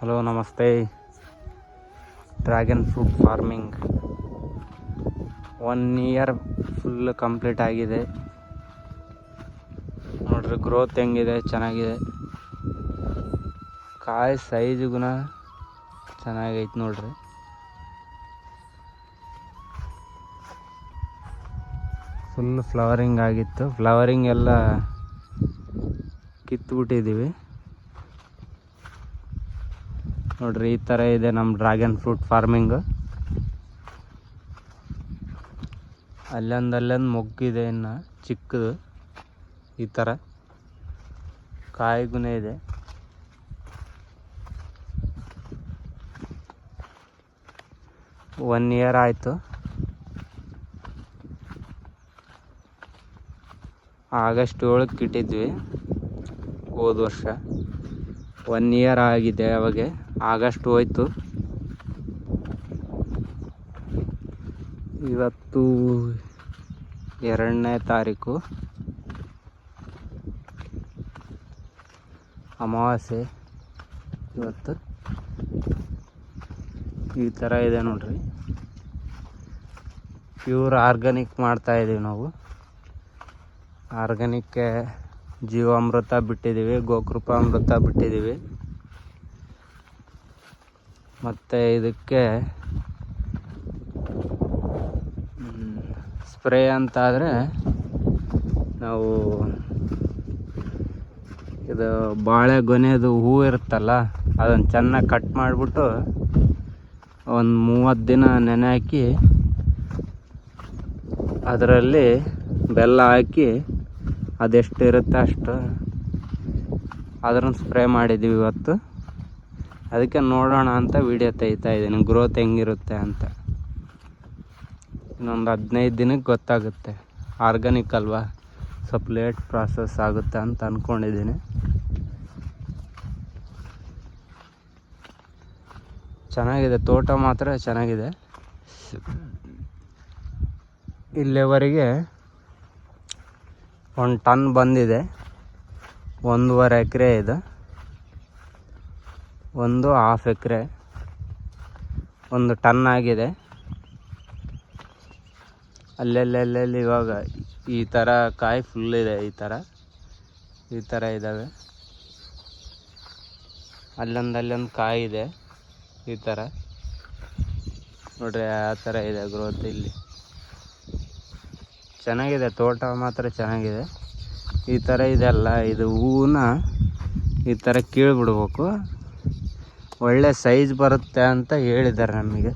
Hello ನಮಸ್ತೆ. Dragon fruit farming 1 year full complete ಆಗಿದೆ. ನೋಡ್ರಿ ಗ್ರೋತ್ ಹೆಂಗಿದೆ, ಚೆನ್ನಾಗಿದೆ. ಕಾಯಿ ಸೈಜುಗುಣ ಚೆನ್ನಾಗೈತೆ ನೋಡ್ರಿ. ಫುಲ್ ಫ್ಲವರಿಂಗ್ ಆಗಿತ್ತು. ಫ್ಲವರಿಂಗ್ ಎಲ್ಲ ಕಿತ್ಬಿಟ್ಟಿದ್ದೀವಿ. ನೋಡ್ರಿ ಈ ಥರ ಇದೆ ನಮ್ಮ ಡ್ರ್ಯಾಗನ್ ಫ್ರೂಟ್ ಫಾರ್ಮಿಂಗು. ಅಲ್ಲೊಂದು ಮೊಗ್ಗಿದೆ, ಇನ್ನು ಚಿಕ್ಕದು. ಈ ಥರ ಕಾಯಿಗುಣ ಇದೆ. ಒನ್ ಇಯರ್ ಆಯಿತು. ಆಗಸ್ಟ್ 7ಕ್ಕೆ ಇಟ್ಟಿದ್ವಿ ಹೋದ ವರ್ಷ. 1 ಇಯರ್ ಆಗಿದೆ. ಅವಾಗ ಆಗಸ್ಟ್ ಹೋಯ್ತು. ಇವತ್ತು 2ನೇ ತಾರೀಕು, ಅಮಾವಾಸ್ಯೆ ಇವತ್ತು. ಈ ಥರ ಇದೆ ನೋಡ್ರಿ. ಪ್ಯೂರ್ ಆರ್ಗ್ಯಾನಿಕ್ ಮಾಡ್ತಾಯಿದ್ದೀವಿ ನಾವು. ಆರ್ಗ್ಯಾನಿಕ್ಕೆ ಜೀವಾಮೃತ ಬಿಟ್ಟಿದ್ದೀವಿ, ಗೋಕೃಪಾಮೃತ ಬಿಟ್ಟಿದ್ದೀವಿ. ಮತ್ತು ಇದಕ್ಕೆ ಸ್ಪ್ರೇ ಅಂತಾದರೆ ನಾವು ಇದು ಬಾಳೆ ಗೊನೆದು ಹೂವು ಇರುತ್ತಲ್ಲ, ಅದನ್ನು ಚೆನ್ನಾಗಿ ಕಟ್ ಮಾಡಿಬಿಟ್ಟು ಒಂದು 30 ದಿನ ನೆನೆ ಹಾಕಿ ಅದರಲ್ಲಿ ಬೆಲ್ಲ ಹಾಕಿ ಅದೆಷ್ಟು ಇರುತ್ತೆ ಅಷ್ಟು ಅದನ್ನು ಸ್ಪ್ರೇ ಮಾಡಿದ್ದೀವಿ ಇವತ್ತು. ಅದಕ್ಕೆ ನೋಡೋಣ ಅಂತ ವಿಡಿಯೋ ತೆಗಿತಾ ಇದ್ದೀನಿ, ಗ್ರೋತ್ ಹೆಂಗಿರುತ್ತೆ ಅಂತ. ಇನ್ನೊಂದು 15 ದಿನಕ್ಕೆ ಗೊತ್ತಾಗುತ್ತೆ. ಆರ್ಗ್ಯಾನಿಕ್ ಅಲ್ವಾ, ಸ್ವಲ್ಪ ಲೇಟ್ ಪ್ರಾಸೆಸ್ ಆಗುತ್ತೆ ಅಂತ ಅಂದ್ಕೊಂಡಿದ್ದೀನಿ. ಚೆನ್ನಾಗಿದೆ, ತೋಟ ಮಾತ್ರ ಚೆನ್ನಾಗಿದೆ. ಇಲ್ಲಿವರೆಗೆ 1 ಟನ್ ಬಂದಿದೆ. 1.5 ಎಕರೆ ಇದೆ, 1.5 ಎಕರೆ 1 ಟನ್ ಆಗಿದೆ. ಅಲ್ಲೆಲ್ಲಿ ಇವಾಗ ಈ ಥರ ಕಾಯಿ ಫುಲ್ ಇದೆ. ಈ ಥರ ಇದ್ದಾವೆ. ಅಲ್ಲೊಂದು ಕಾಯಿ ಇದೆ. ಈ ಥರ ನೋಡ್ರಿ, ಆ ಥರ ಇದೆ ಗ್ರೋತ್. ಇಲ್ಲಿ ಚೆನ್ನಾಗಿದೆ, ತೋಟ ಮಾತ್ರ ಚೆನ್ನಾಗಿದೆ. ಈ ಥರ ಇದೆಲ್ಲ, ಇದು ಹೂವನ್ನ ಈ ಥರ ಕೀಳ್ಬಿಡ್ಬೇಕು, ಒಳ್ಳೆ ಸೈಜ್ ಬರುತ್ತೆ ಅಂತ ಹೇಳಿದ್ದಾರೆ ನಮಗೆ.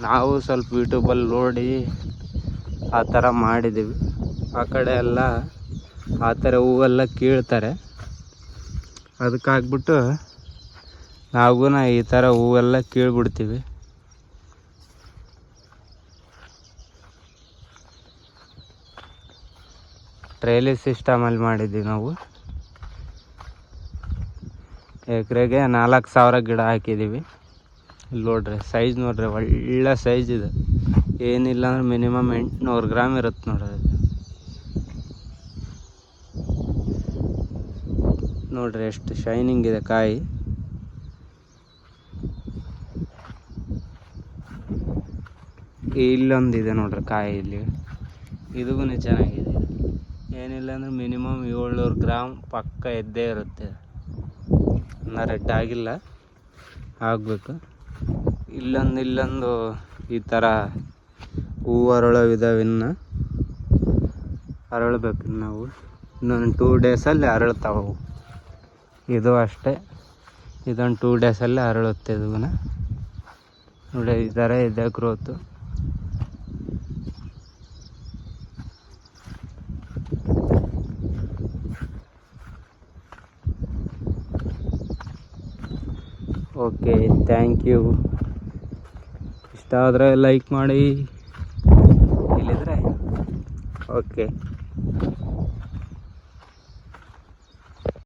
ನಾವು ಸ್ವಲ್ಪ ಯೂಟ್ಯೂಬಲ್ಲಿ ನೋಡಿ ಆ ಥರ ಮಾಡಿದ್ದೀವಿ. ಆ ಕಡೆ ಎಲ್ಲ ಆ ಥರ ಹೂವೆಲ್ಲ ಕೀಳ್ತಾರೆ. ಅದಕ್ಕಾಗ್ಬಿಟ್ಟು ನಾವು ಈ ಥರ ಹೂವೆಲ್ಲ ಕೀಳ್ಬಿಡ್ತೀವಿ. ಟ್ರೇಲಿ ಸಿಸ್ಟಮಲ್ಲಿ ಮಾಡಿದ್ದೀವಿ ನಾವು. ಎಕರೆಗೆ 4,000 ಗಿಡ ಹಾಕಿದ್ದೀವಿ. ಇಲ್ಲಿ ನೋಡ್ರಿ ಸೈಜ್ ನೋಡ್ರಿ, ಒಳ್ಳೆ ಸೈಜ್ ಇದೆ. ಏನಿಲ್ಲ ಅಂದ್ರೆ ಮಿನಿಮಮ್ 800 ಗ್ರಾಮ್ ಇರುತ್ತೆ ನೋಡ್ರಿ. ನೋಡ್ರಿ ಎಷ್ಟು ಶೈನಿಂಗ್ ಇದೆ ಕಾಯಿ. ಇಲ್ಲೊಂದಿದೆ ನೋಡ್ರಿ ಕಾಯಿ, ಇಲ್ಲಿ ಇದೂ ಚೆನ್ನಾಗಿದೆ. ಏನಿಲ್ಲ ಅಂದ್ರೆ ಮಿನಿಮಮ್ 700 ಗ್ರಾಮ್ ಪಕ್ಕ ಎದ್ದೇ ಇರುತ್ತೆ. ಇನ್ನು ರೆಡ್ ಆಗಿಲ್ಲ, ಆಗಬೇಕು. ಇಲ್ಲೊಂದು ಈ ಥರ ಹೂವು ಅರಳೋವಿದಾವೆ. ಇನ್ನು ಅರಳಬೇಕು. ನಾವು ಇನ್ನೊಂದು 2 ಡೇಸಲ್ಲಿ ಅರಳ್ತಾವೆ. ಇದು ಅಷ್ಟೇ, ಇದೊಂದು 2 ಡೇಸಲ್ಲಿ ಅರಳುತ್ತೆ. ಇದನ್ನ ನೋಡಿ, ಈ ಥರ ಇದೆ ಗ್ರೋತು. Okay, thank you. ಇಷ್ಟ ಆದರೆ ಲೈಕ್ ಮಾಡಿ. ಇಲ್ಲಿದ್ರೆ ಓಕೆ.